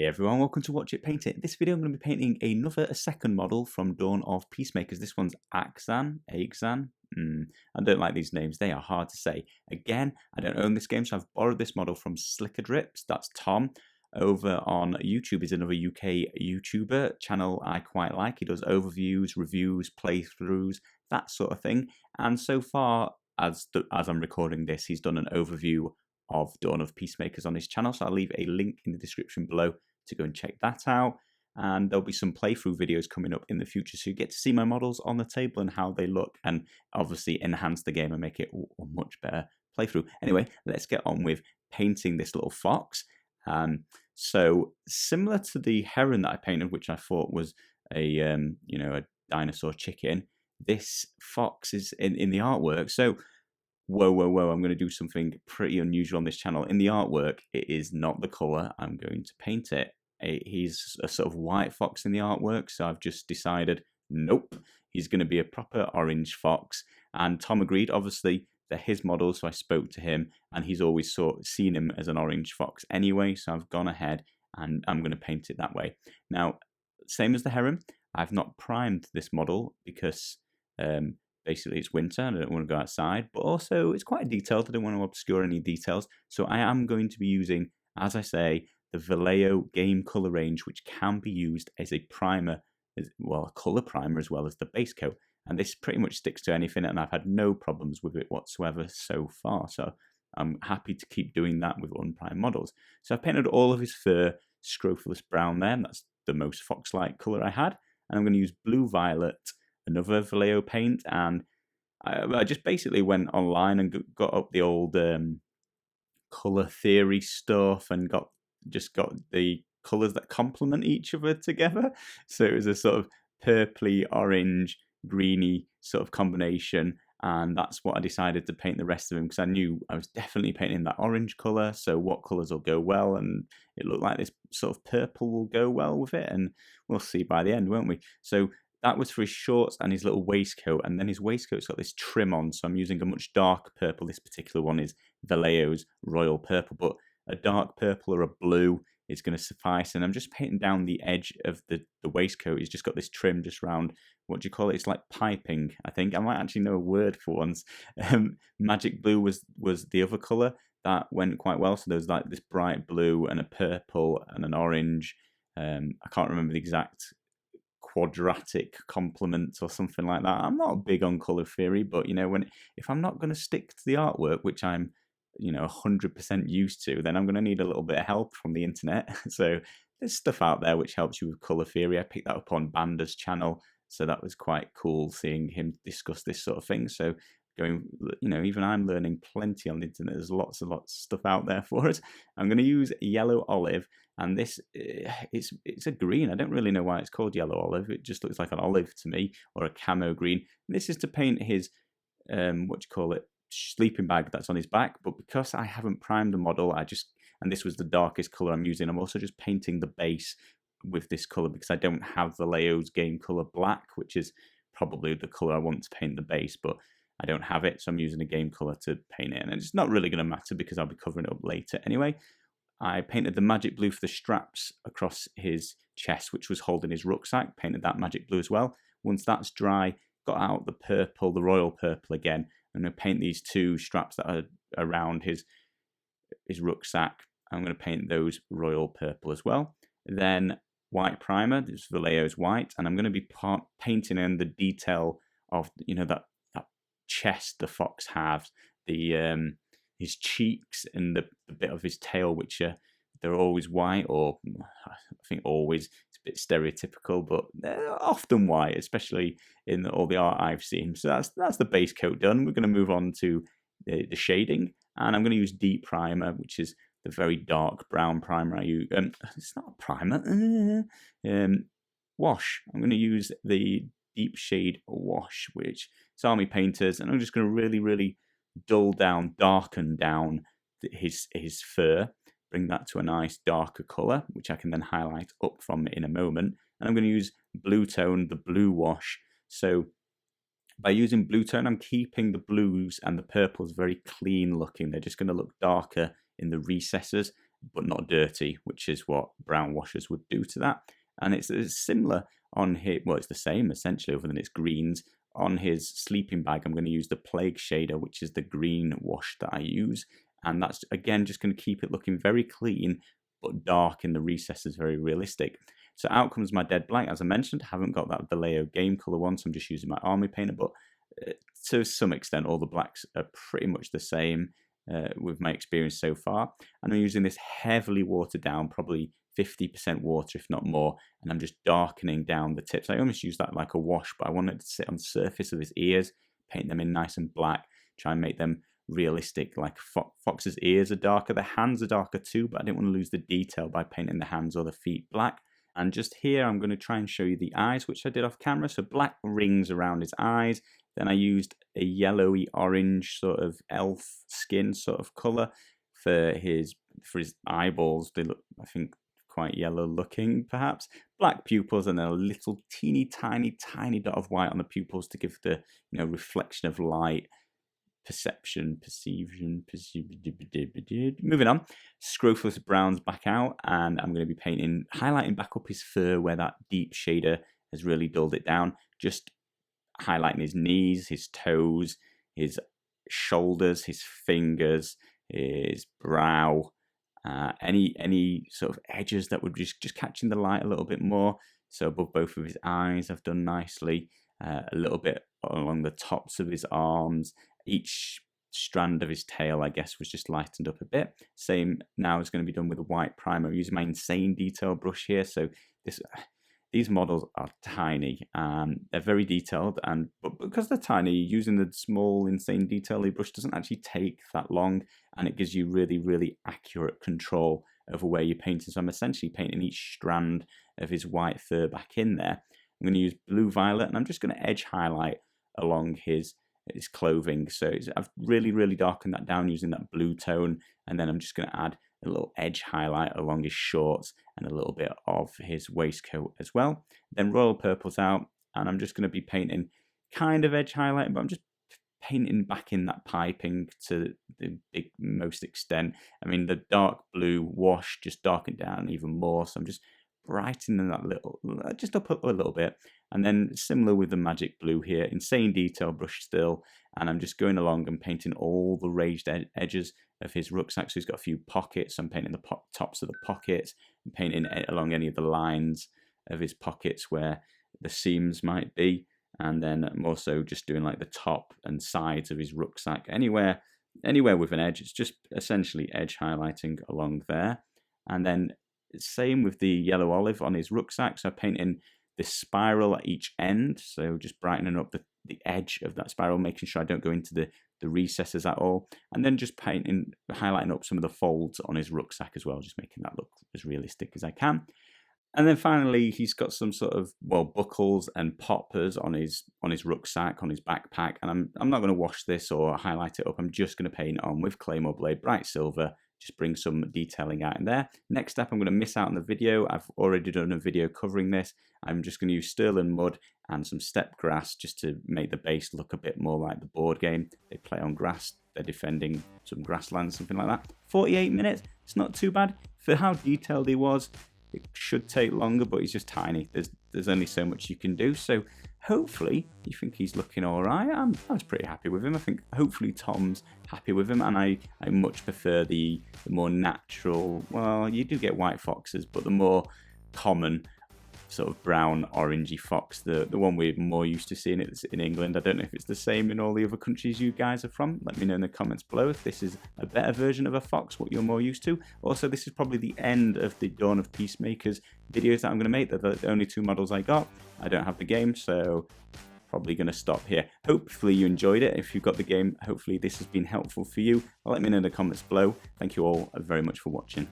Hey everyone, welcome to Watch It Paint It. This video I'm going to be painting a second model from Dawn of Peacemakers. This one's Akezan. I don't like these names, they are hard to say. Again, I don't own this game, so I've borrowed this model from Slicker Drips. That's Tom. Over on YouTube is another UK YouTuber channel I quite like. He does overviews, reviews, playthroughs, that sort of thing. And so far, as I'm recording this, he's done an overview of Dawn of Peacemakers on his channel, so I'll leave a link in the description below to go and check that out. And there'll be some playthrough videos coming up in the future, so you get to see my models on the table and how they look, and obviously enhance the game and make it a much better playthrough. Anyway, let's get on with painting this little fox. So similar to the heron that I painted, which I thought was a a dinosaur chicken, this fox is in the artwork. So whoa, I'm going to do something pretty unusual on this channel. In the artwork, it is not the colour I'm going to paint it. He's a sort of white fox in the artwork, so I've just decided, nope, he's going to be a proper orange fox. And Tom agreed, obviously, they're his models, so I spoke to him, and he's always seen him as an orange fox anyway, so I've gone ahead and I'm going to paint it that way. Now, same as the heron, I've not primed this model because basically it's winter and I don't want to go outside, but also it's quite detailed. I don't want to obscure any details. So I am going to be using, as I say, the Vallejo game color range, which can be used as a primer, well, a color primer as well as the base coat. And this pretty much sticks to anything, and I've had no problems with it whatsoever so far. So I'm happy to keep doing that with unprimed models. So I've painted all of his fur Scrofulous brown there, and that's the most fox-like color I had. And I'm going to use blue violet, another Vallejo paint, and I just basically went online and got up the old color theory stuff and got the colors that complement each other together. So it was a sort of purpley, orange, greeny sort of combination, and that's what I decided to paint the rest of him, because I knew I was definitely painting that orange color, so what colors will go well, and it looked like this sort of purple will go well with it, and we'll see by the end, won't we? So that was for his shorts and his little waistcoat, and then his waistcoat's got this trim on, so I'm using a much darker purple. This particular one is Vallejo's Royal Purple, but a dark purple or a blue is going to suffice, and I'm just painting down the edge of the waistcoat. He's just got this trim just round, what do you call it? It's like piping, I think. I might actually know a word for once. Magic blue was the other colour. That went quite well, so there was like this bright blue and a purple and an orange. I can't remember the exact quadratic complement or something like that. I'm not big on colour theory, but if I'm not going to stick to the artwork, which I'm 100% used to, then I'm going to need a little bit of help from the internet. So there's stuff out there which helps you with colour theory. I picked that up on Banda's channel, so that was quite cool seeing him discuss this sort of thing. So even I'm learning plenty on the internet. There's lots of stuff out there for us. I'm going to use yellow olive, and this it's a green. I don't really know why it's called yellow olive. It just looks like an olive to me, or a camo green. And this is to paint his sleeping bag that's on his back, but because I haven't primed the model, and this was the darkest color I'm using, I'm also just painting the base with this color because I don't have Vallejo's game color black, which is probably the color I want to paint the base, but I don't have it, so I'm using a game color to paint it, and it's not really going to matter because I'll be covering it up later anyway. I painted the magic blue for the straps across his chest, which was holding his rucksack, painted that magic blue as well. Once that's dry, got out the purple, the royal purple again. I'm going to paint these two straps that are around his rucksack. I'm going to paint those royal purple as well. Then white primer, this is Vallejo's white, and I'm going to be painting in the detail of that chest the fox has, his cheeks and the bit of his tail, which they're always white, or I think always, it's a bit stereotypical, but they're often white, especially in all the art I've seen. So that's the base coat done. We're going to move on to the shading, and I'm going to use deep primer, which is the very dark brown primer I use. It's not a primer. Wash. I'm going to use the deep shade wash, which is Army Painters, and I'm just going to really darken down his fur, bring that to a nice darker colour, which I can then highlight up from in a moment. And I'm going to use blue tone, the blue wash. So by using blue tone, I'm keeping the blues and the purples very clean looking. They're just going to look darker in the recesses, but not dirty, which is what brown washes would do to that. And it's similar on here. Well, it's the same essentially, other than it's greens. On his sleeping bag, I'm going to use the Plague shader, which is the green wash that I use. And that's, again, just going to keep it looking very clean, but dark in the recesses, very realistic. So out comes my dead black. As I mentioned, I haven't got that Vallejo game color one, so I'm just using my army painter. But to some extent, all the blacks are pretty much the same with my experience so far. And I'm using this heavily watered down, probably 50% water, if not more, and I'm just darkening down the tips. I almost use that like a wash, but I want it to sit on the surface of his ears, paint them in nice and black, try and make them realistic, like Fox's ears are darker. The hands are darker too, but I didn't want to lose the detail by painting the hands or the feet black. And just here, I'm going to try and show you the eyes, which I did off camera. So black rings around his eyes. Then I used a yellowy orange sort of elf skin sort of color for his eyeballs. They look, I think, quite yellow looking perhaps. Black pupils, and then a little teeny tiny dot of white on the pupils to give the reflection of light, perception. Moving on, Scrofulous browns back out, and I'm going to be highlighting back up his fur where that deep shader has really dulled it down, just highlighting his knees, his toes, his shoulders, his fingers, his brow, any sort of edges that would just catching the light a little bit more. So above both of his eyes I've done nicely, a little bit along the tops of his arms. Each strand of his tail, I guess, was just lightened up a bit. Same now is going to be done with a white primer. I'm using my insane detail brush here. So these models are tiny. They're very detailed, but because they're tiny, using the small insane detail brush doesn't actually take that long, and it gives you really, really accurate control over where you're painting. So I'm essentially painting each strand of his white fur back in there. I'm going to use blue violet, and I'm just going to edge highlight along his clothing. So I've really darkened that down using that blue tone, and then I'm just going to add a little edge highlight along his shorts and a little bit of his waistcoat as well. Then royal purple's out, and I'm just going to be painting kind of edge highlight, but I'm just painting back in that piping to the most extent. I mean, the dark blue wash just darkened down even more, so I'm just brightening that just up a little bit. And then similar with the magic blue here, insane detail brush still, and I'm just going along and painting all the raised edges of his rucksack. So he's got a few pockets. I'm painting the tops of the pockets, and painting along any of the lines of his pockets where the seams might be, and then I'm also just doing like the top and sides of his rucksack, anywhere with an edge. It's just essentially edge highlighting along there. And then same with the yellow olive on his rucksack, so I'm painting this spiral at each end, so just brightening up the edge of that spiral, making sure I don't go into the recesses at all, and then just highlighting up some of the folds on his rucksack as well, just making that look as realistic as I can. And then finally, he's got some sort of, buckles and poppers on his rucksack, on his backpack, and I'm not going to wash this or highlight it up. I'm just going to paint it on with Claymore Blade Bright Silver, just bring some detailing out in there. Next up, I'm going to miss out on the video. I've already done a video covering this. I'm just going to use sterling mud and some steppe grass just to make the base look a bit more like the board game. They play on grass, they're defending some grasslands, something like that. 48 minutes, it's not too bad. For how detailed he was, it should take longer, but he's just tiny. There's only so much you can do. So hopefully you think he's looking all right. I was pretty happy with him. I think hopefully Tom's happy with him, and I much prefer the more natural, well, you do get white foxes, but the more common sort of brown orangey fox, the one we're more used to seeing it in England. I don't know if it's the same in all the other countries you guys are from. Let me know in the comments below if this is a better version of a fox, what you're more used to. Also, this is probably the end of the Dawn of Peacemakers videos that I'm going to make. They're the only two models I got. I don't have the game, so probably going to stop here. Hopefully you enjoyed it. If you've got the game, hopefully this has been helpful for you. Let me know in the comments below. Thank you all very much for watching.